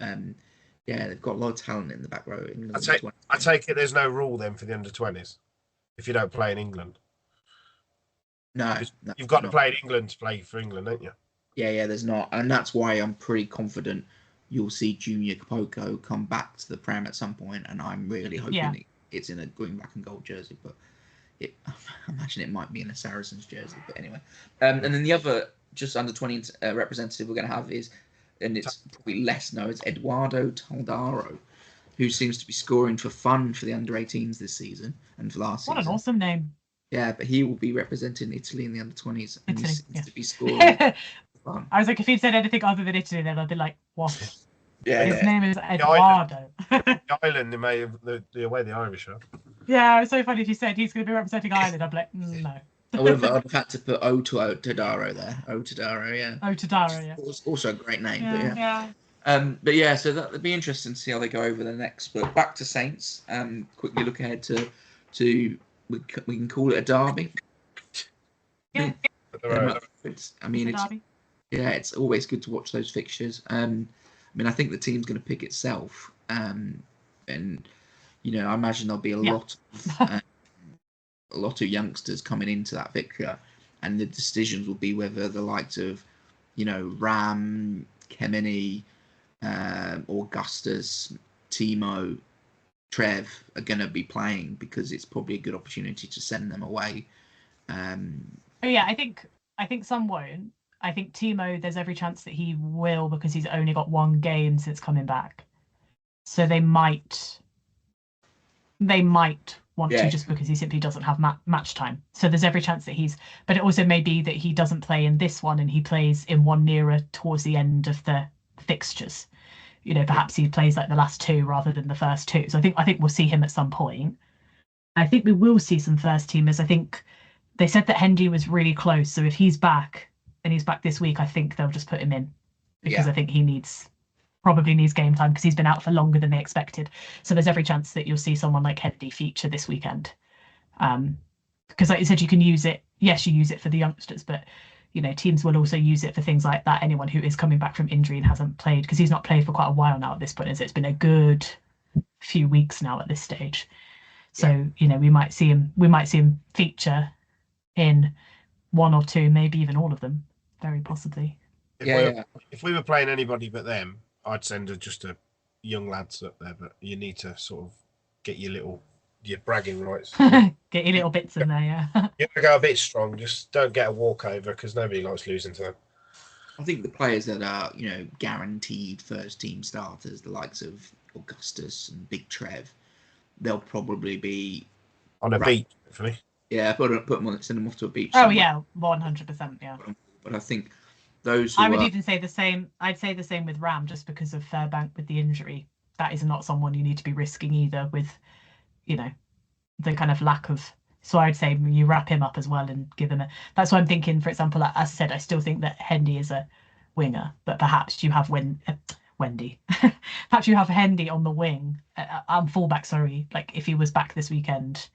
yeah, they've got a lot of talent in the back row. I take it there's no rule then for the under-20s if you don't play in England. No, you've got to play in England to play for England, don't you? Yeah, there's not, and that's why I'm pretty confident you'll see Junior Kapoko come back to the Prem at some point, and I'm really hoping it's in a green, black, and gold jersey. But I imagine it might be in a Saracens jersey. But anyway, and then the other just under 20 representative we're going to have is, and it's probably less known, it's Eduardo Taldaro, who seems to be scoring for fun for the under 18s this season and for last season. What an awesome name! Yeah, but he will be representing Italy in the under 20s, and he seems to be scoring. Fun. I was like, if he'd said anything other than Italy, then I'd be like, what? Yeah, his name is Eduardo. Ireland, they may have the way the Irish are. Yeah, it's so funny if you said he's going to be representing Ireland. I'd be like, no. I would have had to put Tadaro there. Tadaro, yeah. Tadaro, yeah. Also a great name, yeah. But yeah, so that'll be interesting to see how they go over the next. But back to Saints. Quickly look ahead to we can call it a derby. Yeah. It's always good to watch those fixtures. I mean, I think the team's going to pick itself, and I imagine there'll be a lot of youngsters coming into that fixture, and the decisions will be whether the likes of, Ram, Kemeny, Augustus, Timo, Trev are going to be playing, because it's probably a good opportunity to send them away. I think some won't. I think Timo, there's every chance that he will, because he's only got one game since coming back. So they might want to, just because he simply doesn't have match time. So there's every chance that but it also may be that he doesn't play in this one and he plays in one nearer towards the end of the fixtures. Perhaps he plays like the last 2 rather than the first 2. So I think we'll see him at some point. I think we will see some first teamers. I think they said that Hendy was really close. So if he's back and he's back this week, I think they'll just put him in, because I think he probably needs game time, because he's been out for longer than they expected. So there's every chance that you'll see someone like Hendy feature this weekend. Because like you said, you can use it. Yes, you use it for the youngsters, but teams will also use it for things like that. Anyone who is coming back from injury and hasn't played, because he's not played for quite a while now at this point. It's been a good few weeks now at this stage. So we might see him feature in 1 or 2, maybe even all of them, very possibly. If we were playing anybody but them, I'd send just a young lads up there. But you need to sort of get your bragging rights. Get your little bits in there, yeah. You have to go a bit strong. Just don't get a walkover, because nobody likes losing to them. I think the players that are, guaranteed first team starters, the likes of Augustus and Big Trev, they'll probably be on a beach, hopefully. Yeah, send them off to a beach. Oh yeah, 100%, yeah. But I think those. I would even say the same. I'd say the same with Ram, just because of Fairbank with the injury. That is not someone you need to be risking either, with, the kind of lack of. So I'd say you wrap him up as well and give him That's what I'm thinking. For example, as I said, I still think that Hendy is a winger, but perhaps you have Wendy. Perhaps you have Hendy on the wing, fullback. Sorry, like if he was back this weekend,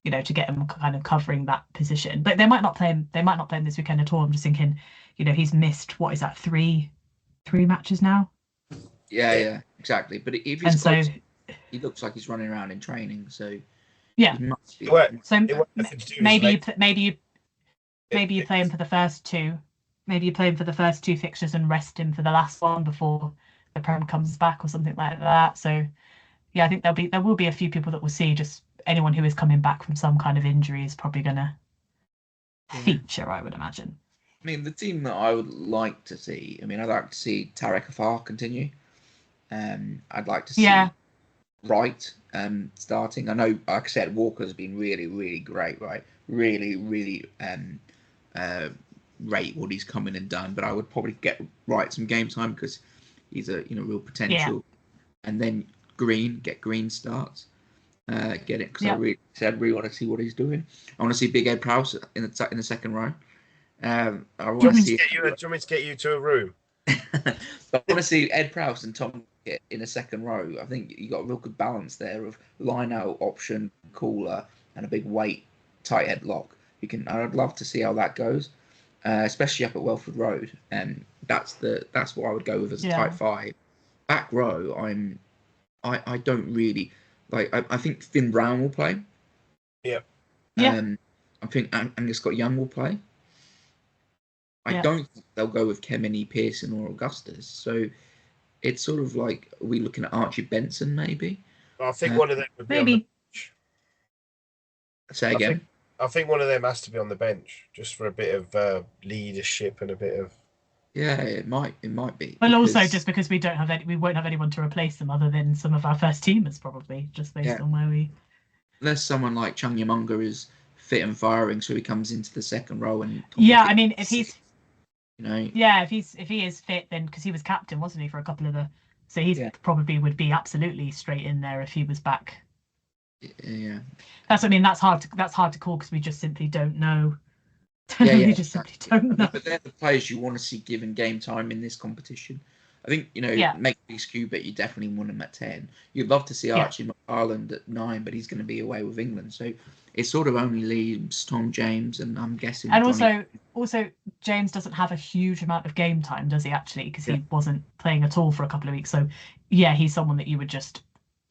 to get him kind of covering that position. But they might not play him. They might not play him this weekend at all. I'm just thinking, he's missed, what is that, three matches now? Yeah, exactly. But if he's close, he looks like he's running around in training. So yeah. So maybe you play him for the first 2. Maybe you play him for the first 2 fixtures and rest him for the last one before the Prem comes back or something like that. So yeah, I think there will be a few people that will see. Just anyone who is coming back from some kind of injury is probably going to feature, I would imagine. I mean, the team that I would like to see, I'd like to see Tarek Afar continue. I'd like to see Wright starting. I know, like I said, Walker's been really, really great, right? Really, really rate what he's come in and done. But I would probably get Wright some game time because he's a real potential. Yeah. And then get Green starts. Get it because I really want to see what he's doing. I want to see Big Ed Prowse in the second row. I want to see. Do you want me to get you to a room? I want to see Ed Prowse and Tom in a second row. I think you got a real good balance there of line out option, cooler, and a big weight tight head lock. I'd love to see how that goes, especially up at Welford Road. And that's what I would go with as a tight five. Back row, I don't really like. I think Finn Brown will play. Yeah. I think Angus Scott Young will play. I don't think they'll go with Kemeny, Pearson, or Augustus. So it's sort of like, are we looking at Archie Benson maybe? I think one of them would be on the bench. Say again. I think one of them has to be on the bench just for a bit of leadership and a bit of. Yeah, it might be. Well, also just because we won't have anyone to replace them other than some of our first teamers, probably just based on where we. Unless someone like Chung Yamunga is fit and firing, so he comes into the second row and. I mean, if he's. If he is fit, then because he was captain, wasn't he, for a couple of the. So he's probably would be absolutely straight in there if he was back. Yeah. That's hard to call because we just simply don't know. We just simply don't know. But they're the players you want to see given game time in this competition. I think make these Cuba, you definitely want him at 10. You'd love to see Archie McFarland at 9, but he's going to be away with England, so it sort of only leaves Tom James, and I'm guessing. And also James doesn't have a huge amount of game time, does he? Actually, because he wasn't playing at all for a couple of weeks. So he's someone that you would just.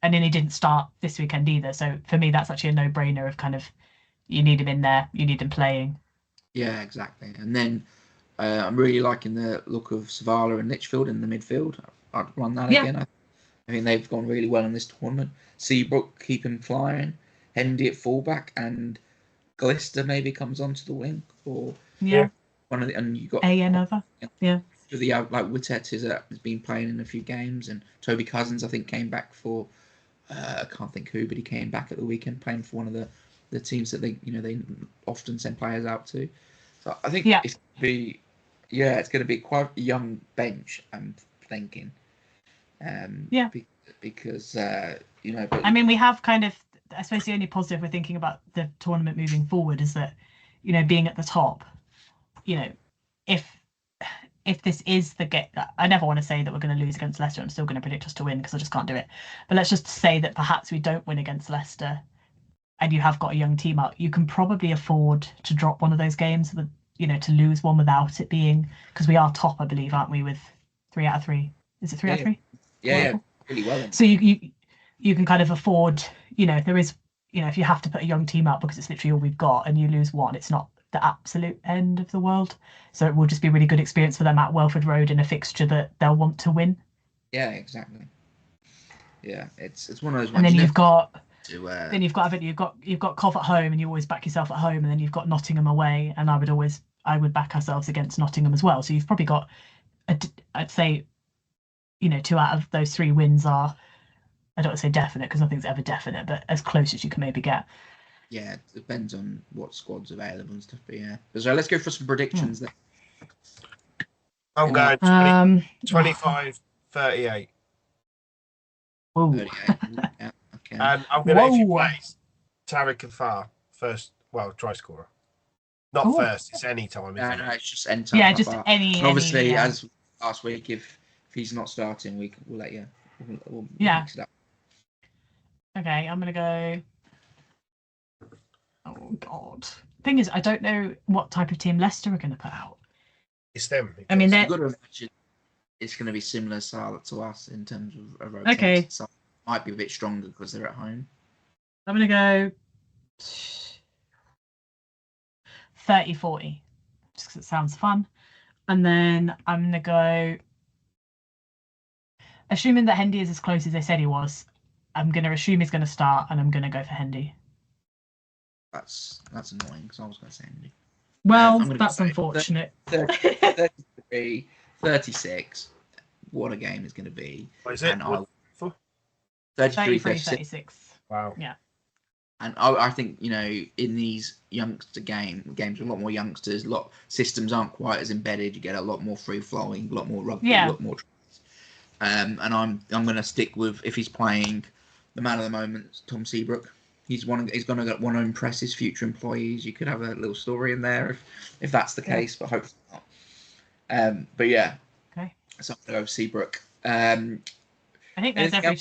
And then he didn't start this weekend either. So for me, that's actually a no-brainer of kind of, you need him in there, you need him playing. Yeah, exactly. And then I'm really liking the look of Savala and Litchfield in the midfield. I'd run that again. I think they've gone really well in this tournament. Seabrook, keep him flying. Hendy at fullback, and Glister maybe comes onto the wing. Or one of the, and you got another. For the like Wittett has been playing in a few games, and Toby Cousins I think came back for. I can't think who, but he came back at the weekend playing for one of the teams that they often send players out to. So I think it's going to be quite a young bench. I'm thinking, because But, I mean, we have kind of. I suppose the only positive we're thinking about the tournament moving forward is that, being at the top, if this is the game, I never want to say that we're going to lose against Leicester. I'm still going to predict us to win because I just can't do it. But let's just say that perhaps we don't win against Leicester and you have got a young team up. You can probably afford to drop one of those games, with, to lose one without it being, because we are top, I believe, aren't we, with 3 out of 3? Is it 3 out of 3? Yeah, really well. So you can kind of afford, if there is, if you have to put a young team up because it's literally all we've got and you lose one, it's not the absolute end of the world. So it will just be a really good experience for them at Welford Road in a fixture that they'll want to win. Yeah, exactly. Yeah, it's one of those ones. And then you've got Cov at home, and you always back yourself at home, and then you've got Nottingham away, and I would back ourselves against Nottingham as well. So you've probably got, I'd say, 2 out of those 3 wins are, I don't want to say definite because nothing's ever definite, but as close as you can maybe get. Yeah, it depends on what squad's available and stuff. But so let's go for some predictions then. I'm going 25, 38. Ooh. 38. Yeah, okay. And I'm going to, if you play Tariq Kafar first, try scorer. Not first, it's any time. No, it's just any time. Yeah, just any. And obviously, as last week, if he's not starting, we'll let you. We'll mix it up. Okay, I'm going to go. Oh, God. Thing is, I don't know what type of team Leicester are going to put out. It's them. I mean, you've got to imagine it's going to be similar style to us in terms of a rotation. Okay. So it might be a bit stronger because they're at home. I'm going to go 30-40, just because it sounds fun. And then I'm going to go, assuming that Hendy is as close as they said he was, I'm going to assume he's going to start, and I'm going to go for Hendy. That's annoying because I was going to say Hendy. Well, that's unfortunate. 33, 36. What a game is going to be. What is it? 33, 36. Wow. Yeah. And I think, you know, in these youngster games with a lot more youngsters, systems aren't quite as embedded. You get a lot more free flowing, a lot more rugby, a lot more. And I'm going to stick with, if he's playing, the man of the moment, Tom Seabrook. He's going to want to impress his future employees. You could have a little story in there if that's the case, but hopefully not. But yeah, okay. So I'm going to go with Seabrook. I think there's every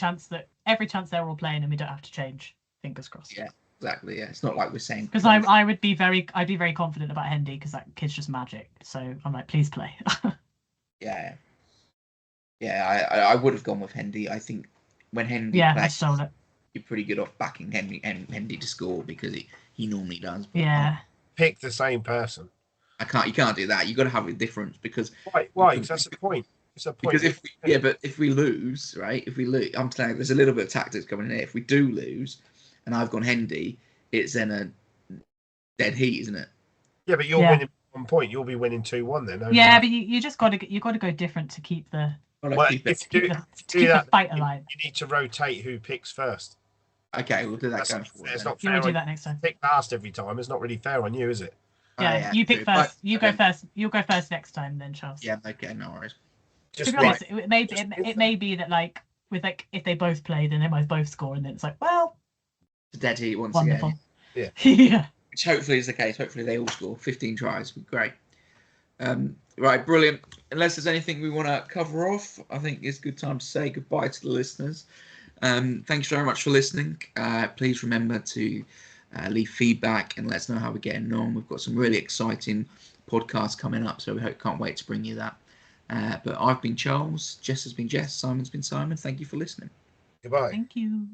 chance they're all playing and we don't have to change. Fingers crossed. Yeah, exactly. Yeah, it's not like we're saying, because I'd be very confident about Hendy because that kid's just magic. So I'm like, please play. Yeah, I would have gone with Hendy. I think when Hendy I plays, sold it. You're pretty good off backing Hendy to score because he normally does. But Yeah. Pick the same person. You can't do that. You got to have a difference because why? Because that's the point. It's a point. Because if we lose, right? If we lose, I'm saying there's a little bit of tactics coming in here. If we do lose, and I've gone Hendy, it's then a dead heat, isn't it? Yeah, but you're winning 1 point. You'll be winning 2-1 then. But you just got to go different to keep the the fight alive. You need to rotate who picks first. Okay, we'll do that going forward. It's not fair. You'll do that next time. Pick last every time. It's not really fair on you, is it? Yeah, you pick first. You go first. You'll go first next time, then Charles. Yeah, okay, no worries. To be honest, it may be that if they both play, then they might both score, and then it's like, well, it's a dead heat once wonderful. again. Yeah. Which hopefully is the case. Hopefully they all score 15 tries. Great. Right, brilliant. Unless there's anything we want to cover off, I think it's a good time to say goodbye to the listeners. Thanks very much for listening. Please remember to leave feedback and let us know how we're getting on. We've got some really exciting podcasts coming up, so can't wait to bring you that. But I've been Charles, Jess has been Jess, Simon's been Simon. Thank you for listening. Goodbye. Thank you.